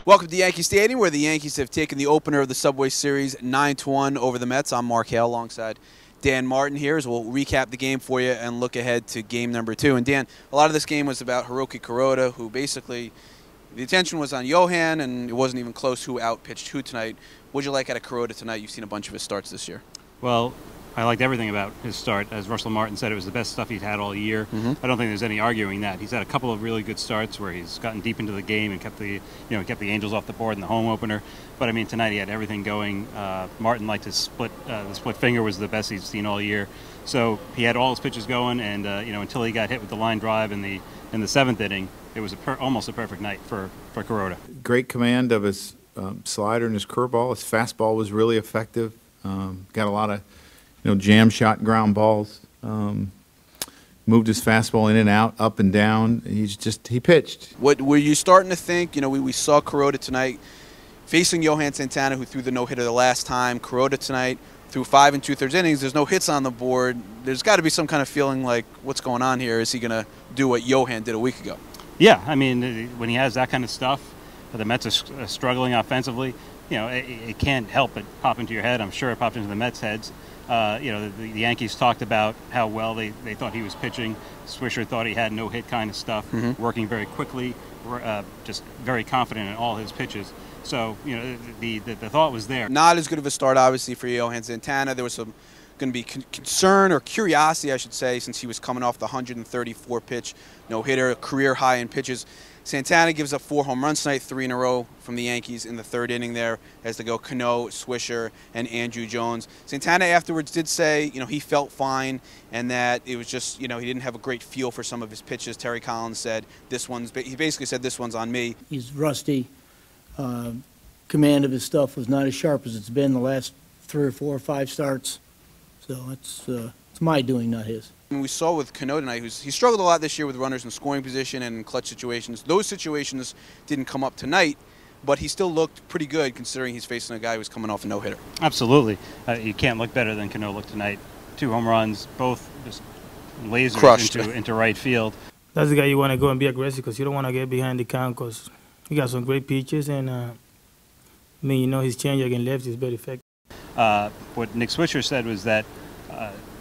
Welcome to Yankee Stadium, where the Yankees have taken the opener of the Subway Series 9-1 over the Mets. I'm Mark Hale alongside Dan Martin here, as we'll recap the game for you and look ahead to game number 2. And Dan, a lot of this game was about Kuroda, who basically the attention was on Johan, and it wasn't even close who outpitched who tonight. What'd you like out of Kuroda tonight? You've seen a bunch of his starts this year. Well, I liked everything about his start. As Russell Martin said, it was the best stuff he'd had all year. I don't think there's any arguing that. He's had a couple of really good starts where he's gotten deep into the game and kept the Angels off the board in the home opener. But I mean, tonight he had everything going. Martin liked his split. The split finger was the best he's seen all year. So he had all his pitches going, and until he got hit with the line drive in the 7th inning, it was almost a perfect night for Kuroda. Great command of his slider and his curveball. His fastball was really effective. Got a lot of jam shot ground balls. Moved his fastball in and out, up and down. He pitched. What were you starting to think? We saw Kuroda tonight facing Johan Santana, who threw the no-hitter the last time. Kuroda tonight threw 5 2/3 innings. There's no hits on the board. There's got to be some kind of feeling like, what's going on here? Is he going to do what Johan did a week ago? Yeah, I mean, when he has that kind of stuff, the Mets are struggling offensively. It can't help but pop into your head. I'm sure it popped into the Mets' heads. The Yankees talked about how well they thought he was pitching. Swisher thought he had no-hit kind of stuff, working very quickly, just very confident in all his pitches. So, the thought was there. Not as good of a start, obviously, for Johan Santana. There was some going to be concern or curiosity, I should say, since he was coming off the 134-pitch no-hitter, career high in pitches. Santana gives up 4 home runs tonight, 3 in a row from the Yankees in the 3rd inning there as they go Cano, Swisher, and Andrew Jones. Santana afterwards did say, he felt fine and that it was just, he didn't have a great feel for some of his pitches. Terry Collins said, he basically said, this one's on me. He's rusty. Command of his stuff was not as sharp as it's been the last 3 or 4 or 5 starts. So it's my doing, not his. We saw with Cano tonight, he struggled a lot this year with runners in scoring position and in clutch situations. Those situations didn't come up tonight, but he still looked pretty good considering he's facing a guy who's coming off a no-hitter. Absolutely. You can't look better than Cano looked tonight. 2 home runs, both just lasers into right field. That's the guy you want to go and be aggressive because you don't want to get behind the count because he got some great pitches and, his change against left is very effective. What Nick Swisher said was that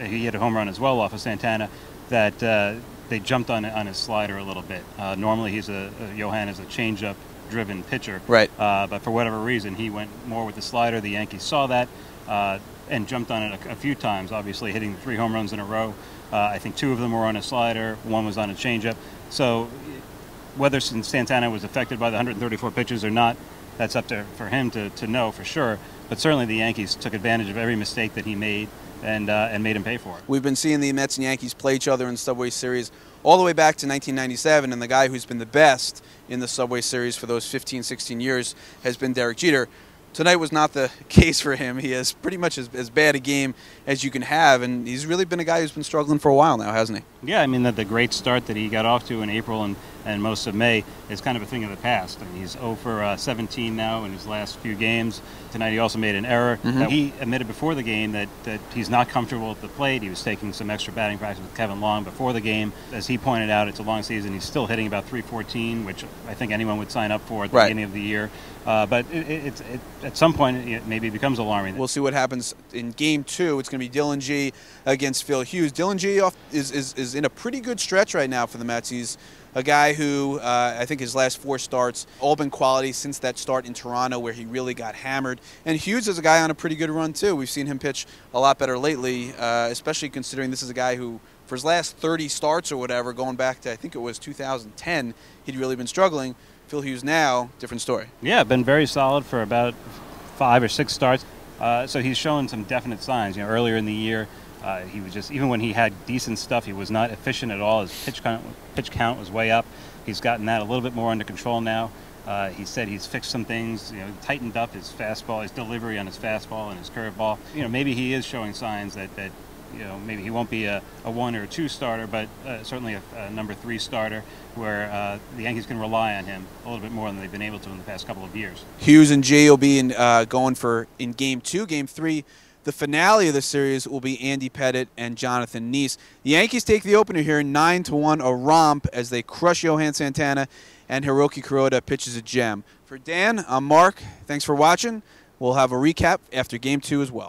he had a home run as well off of Santana, that they jumped on his slider a little bit. Normally Johan is a changeup driven pitcher, right? But for whatever reason he went more with the slider. The Yankees saw that and jumped on it a few times, obviously hitting 3 home runs in a row. I think 2 of them were on a slider, 1 was on a changeup. So whether Santana was affected by the 134 pitches or not, that's up for him to know for sure. But certainly the Yankees took advantage of every mistake that he made and made him pay for it. We've been seeing the Mets and Yankees play each other in the Subway Series all the way back to 1997, and the guy who's been the best in the Subway Series for those 15, 16 years has been Derek Jeter. Tonight was not the case for him. He has pretty much as bad a game as you can have, and he's really been a guy who's been struggling for a while now, hasn't he? Yeah, I mean, the great start that he got off to in April and most of May is kind of a thing of the past. I mean, he's 0 for 17 now in his last few games. Tonight he also made an error. He admitted before the game that he's not comfortable at the plate. He was taking some extra batting practice with Kevin Long before the game. As he pointed out, it's a long season. He's still hitting about .314, which I think anyone would sign up for at the beginning of the year. But at some point, it maybe becomes alarming. We'll see what happens in Game 2. It's going to be Dylan G against Phil Hughes. Dylan G is in a pretty good stretch right now for the Mets. He's a guy who I think his last 4 starts all been quality since that start in Toronto where he really got hammered. And Hughes is a guy on a pretty good run too. We've seen him pitch a lot better lately, especially considering this is a guy who, for his last 30 starts or whatever, going back to I think it was 2010, he'd really been struggling. Phil Hughes now, different story. Yeah, been very solid for about 5 or 6 starts. So he's shown some definite signs. Earlier in the year, he was just, even when he had decent stuff, he was not efficient at all. His pitch count was way up. He's gotten that a little bit more under control now. He said he's fixed some things, tightened up his fastball, his delivery on his fastball and his curveball. Maybe he is showing signs that maybe he won't be a 1 or 2 starter, but certainly a number 3 starter where the Yankees can rely on him a little bit more than they've been able to in the past couple of years. Hughes and G will be going in Game 2. Game 3, The finale of the series will be Andy Pettitte and Jonathan Neese. The Yankees take the opener here 9-1, a romp as they crush Johan Santana, and Hiroki Kuroda pitches a gem. For Dan, I'm Mark. Thanks for watching. We'll have a recap after Game 2 as well.